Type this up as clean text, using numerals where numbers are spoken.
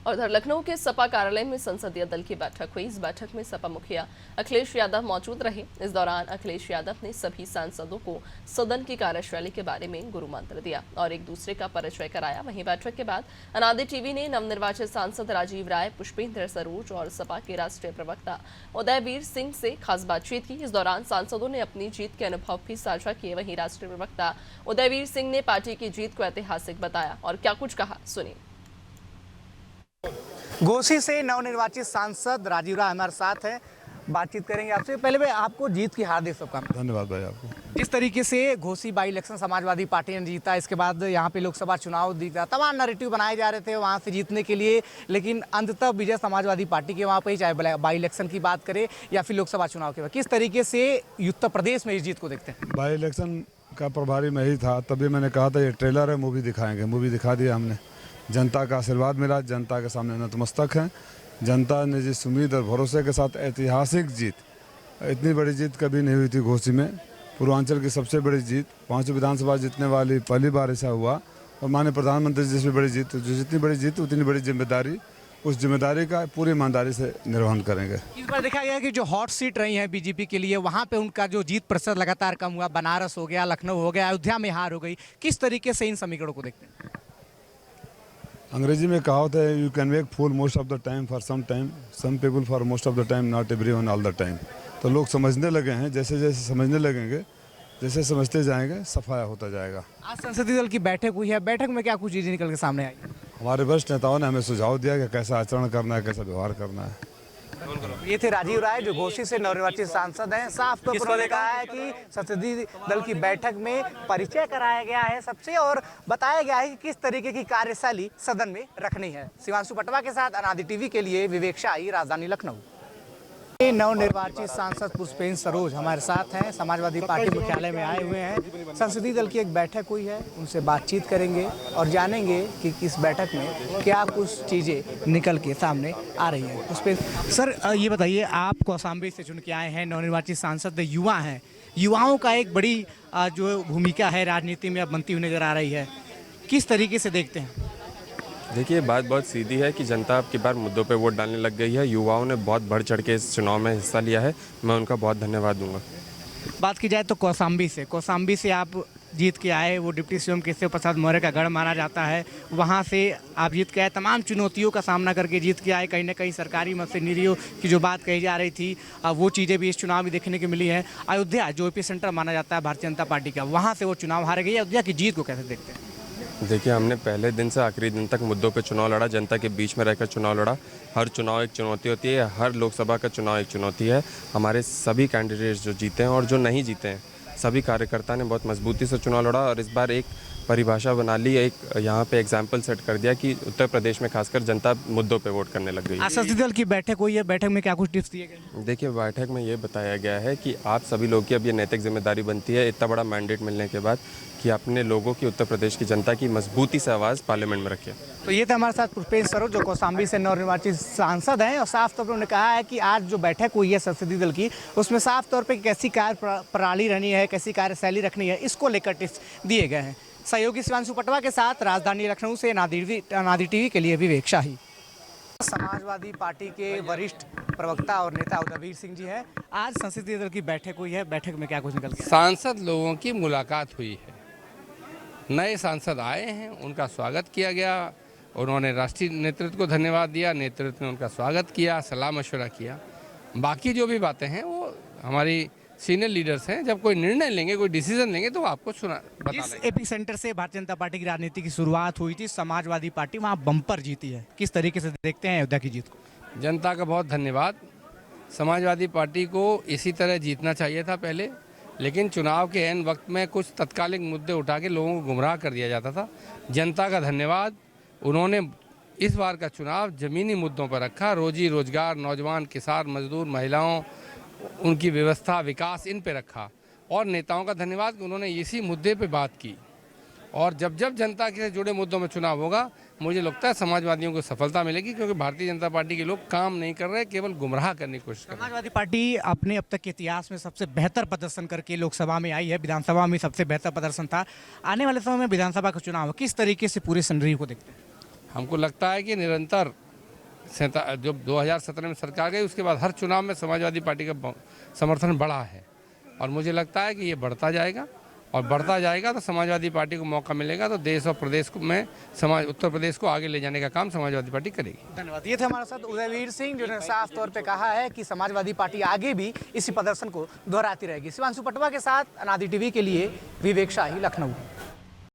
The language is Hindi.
और उधर लखनऊ के सपा कार्यालय में संसदीय दल की बैठक हुई। इस बैठक में सपा मुखिया अखिलेश यादव मौजूद रहे। इस दौरान अखिलेश यादव ने सभी सांसदों को सदन की कार्यशैली के बारे में गुरु मंत्र दिया और एक दूसरे का परिचय कराया। वहीं बैठक के बाद अनादि टीवी ने नवनिर्वाचित सांसद राजीव राय, पुष्पेंद्र सरोज और सपा के राष्ट्रीय प्रवक्ता उदयवीर सिंह से खास बातचीत की। इस दौरान सांसदों ने अपनी जीत के अनुभव भी साझा किए। वहीं राष्ट्रीय प्रवक्ता उदयवीर सिंह ने पार्टी की जीत को ऐतिहासिक बताया और क्या कुछ कहा, सुनिए। घोसी से नवनिर्वाचित सांसद राजीव राय हमारे साथ हैं, बातचीत करेंगे आपसे। पहले मैं आपको जीत की हार्दिक शुभकामनाएं। धन्यवाद भाई आपको। जिस तरीके से Ghosi by election Samajwadi party ने जीता, इसके बाद यहाँ पे लोकसभा चुनाव जीता, तमाम नैरेटिव बनाए जा रहे थे वहाँ से जीतने के लिए, लेकिन अंततः विजय समाजवादी पार्टी के वहाँ पे ही, चाहे बाई इलेक्शन की बात करें या फिर लोकसभा चुनाव के बाद। किस तरीके से उत्तर प्रदेश में इस जीत को देखते हैं? बाई इलेक्शन का प्रभारी मैं ही था, तभी मैंने कहा था ये ट्रेलर है, मूवी दिखाएंगे। मूवी दिखा दिया हमने। जनता का आशीर्वाद मिला, जनता के सामने नतमस्तक हैं। जनता ने जिस उम्मीद और भरोसे के साथ ऐतिहासिक जीत, इतनी बड़ी जीत कभी नहीं हुई थी घोसी में, पूर्वांचल की सबसे बड़ी जीत, 5 विधानसभा जीतने वाली पहली बार ऐसा हुआ। और माननीय प्रधानमंत्री जी से बड़ी जीत, जो जितनी बड़ी जीत उतनी बड़ी जिम्मेदारी, उस जिम्मेदारी का पूरी ईमानदारी से निर्वहन करेंगे। इस बार देखा गया कि जो हॉट सीट रही है बीजेपी के लिए, वहाँ पे उनका जो जीत प्रतिशत लगातार कम हुआ। बनारस हो गया, लखनऊ हो गया, अयोध्या में हार हो गई। किस तरीके से इन समीकरणों को देखते हैं? अंग्रेजी में कहावत है, you can make fool most of the time for some time, some people for most of the time, not everyone all the time. तो लोग समझने लगे हैं, जैसे जैसे समझने लगेंगे, जैसे समझते जाएंगे, सफाया होता जाएगा। आज संसदीय दल की बैठक हुई है, बैठक में क्या कुछ चीजें निकल के सामने आई? हमारे वरिष्ठ नेताओं ने हमें सुझाव दिया कि कैसा आचरण करना है, कैसा व्यवहार करना है। ये थे राजीव राय, जो घोसी से नवनिर्वाचित सांसद हैं। साफ तौर पर उन्होंने कहा है कि संसदीय दल की बैठक में परिचय कराया गया है सबसे, और बताया गया है कि किस तरीके की कार्यशैली सदन में रखनी है। शिवांशु पटवा के साथ अनादि टीवी के लिए विवेक शाही, राजधानी लखनऊ। नवनिर्वाचित सांसद पुष्पेंद्र सरोज हमारे साथ हैं, समाजवादी पार्टी मुख्यालय में आए हुए हैं। संसदीय दल की एक बैठक हुई है, उनसे बातचीत करेंगे और जानेंगे कि किस बैठक में क्या कुछ चीज़ें निकल के सामने आ रही हैं। पुष्पेंद्र सर, ये बताइए, आप कौशाम्बी से चुन के आए हैं, नवनिर्वाचित सांसद युवा हैं, युवाओं का एक बड़ी जो भूमिका है राजनीति में अब बनती हुई नजर आ रही है, किस तरीके से देखते हैं? देखिए, बात बहुत सीधी है कि जनता अब की बार मुद्दों पे वोट डालने लग गई है। युवाओं ने बहुत बढ़ चढ़ के इस चुनाव में हिस्सा लिया है, मैं उनका बहुत धन्यवाद दूंगा। बात की जाए तो कौशाम्बी से आप जीत के आए, वो डिप्टी सीएम केशव प्रसाद मौर्य का गढ़ माना जाता है, वहाँ से आप जीत के आए, तमाम चुनौतियों का सामना करके जीत के आए। कहीं ना कहीं सरकारी मशीनरियों की जो बात कही जा रही थी, वो चीज़ें भी इस चुनाव में देखने को मिली है। अयोध्या जो एपी सेंटर माना जाता है भारतीय जनता पार्टी का, वहाँ से वो चुनाव हार गई। अयोध्या की जीत को कैसे देखते हैं? देखिए, हमने पहले दिन से आखिरी दिन तक मुद्दों पे चुनाव लड़ा, जनता के बीच में रहकर चुनाव लड़ा। हर चुनाव एक चुनौती होती है, हर लोकसभा का चुनाव एक चुनौती है। हमारे सभी कैंडिडेट्स जो जीते हैं और जो नहीं जीते हैं, सभी कार्यकर्ता ने बहुत मजबूती से चुनाव लड़ा और इस बार एक परिभाषा बना ली, एक यहाँ पे एग्जाम्पल सेट कर दिया कि उत्तर प्रदेश में खासकर जनता मुद्दों पे वोट करने लग गई है। संसदीय दल की बैठक हुई है, बैठक में क्या कुछ टिप्स दिए गए? देखिए, बैठक में ये बताया गया है कि आप सभी लोग की अब ये नैतिक जिम्मेदारी बनती है, इतना बड़ा मैंडेट मिलने के बाद, कि अपने लोगों की, उत्तर प्रदेश की जनता की मजबूती से आवाज़ पार्लियामेंट में रखिए। तो ये थे हमारे साथ पुष्पेंद्र सरोज, जो कौशाम्बी से नवनिर्वाचित सांसद हैं, और साफ तौर पर उन्होंने कहा है कि आज जो बैठक हुई है संसदीय दल की, उसमें साफ तौर पे कैसी कार्य प्रणाली रहनी है, कैसी कार्यशैली रखनी है, इसको लेकर टिप्स दिए गए हैं। सहयोगी शिवांशु पटवा के साथ राजधानी लखनऊ से अनादि टीवी के लिए विवेक शाही। समाजवादी पार्टी के वरिष्ठ प्रवक्ता और नेता उदयवीर सिंह जी हैं। आज संसदीय दल की बैठक हुई है, बैठक में क्या कुछ निकल गया? सांसद लोगों की मुलाकात हुई है, नए सांसद आए हैं, उनका स्वागत किया गया। उन्होंने राष्ट्रीय नेतृत्व को धन्यवाद दिया, नेतृत्व ने उनका स्वागत किया, सलाह मशवरा किया। बाकी जो भी बातें हैं वो हमारी सीनियर लीडर्स हैं, जब कोई निर्णय लेंगे, कोई डिसीजन लेंगे तो वो आपको बता देंगे। एपी सेंटर से भारतीय जनता पार्टी की राजनीति की शुरुआत हुई थी, समाजवादी पार्टी वहाँ बम्पर जीती है, किस तरीके से देखते हैं अयोध्या की जीत को? जनता का बहुत धन्यवाद। समाजवादी पार्टी को इसी तरह जीतना चाहिए था पहले, लेकिन चुनाव के ऐन वक्त में कुछ तत्कालिक मुद्दे उठा के लोगों को गुमराह कर दिया जाता था। जनता का धन्यवाद, उन्होंने इस बार का चुनाव ज़मीनी मुद्दों पर रखा, रोजी रोजगार, नौजवान, किसान, मजदूर, महिलाओं, उनकी व्यवस्था, विकास, इन पे रखा। और नेताओं का धन्यवाद कि उन्होंने इसी मुद्दे पे बात की। और जब जब जनता से जुड़े मुद्दों में चुनाव होगा, मुझे लगता है समाजवादियों को सफलता मिलेगी, क्योंकि भारतीय जनता पार्टी के लोग काम नहीं कर रहे, केवल गुमराह करने की कोशिश कर रहे हैं। समाजवादी पार्टी अपने अब तक के इतिहास में सबसे बेहतर प्रदर्शन करके लोकसभा में आई है, विधानसभा में सबसे बेहतर प्रदर्शन था। आने वाले समय में विधानसभा का चुनाव किस तरीके से पूरे सिनेरियो को देखते हैं? हमको लगता है कि निरंतर जब 2017 में सरकार गई उसके बाद हर चुनाव में समाजवादी पार्टी का समर्थन बढ़ा है और मुझे लगता है कि ये बढ़ता जाएगा और बढ़ता जाएगा तो समाजवादी पार्टी को मौका मिलेगा तो देश और प्रदेश में उत्तर प्रदेश को आगे ले जाने का काम समाजवादी पार्टी करेगी। धन्यवाद। ये थे हमारे साथ उदयवीर सिंह जिन्होंने साफ तौर पे कहा है कि समाजवादी पार्टी आगे भी इसी प्रदर्शन को दोहराती रहेगी। शिवांशु पटवा के साथ अनादि टीवी के लिए विवेक शाही, लखनऊ।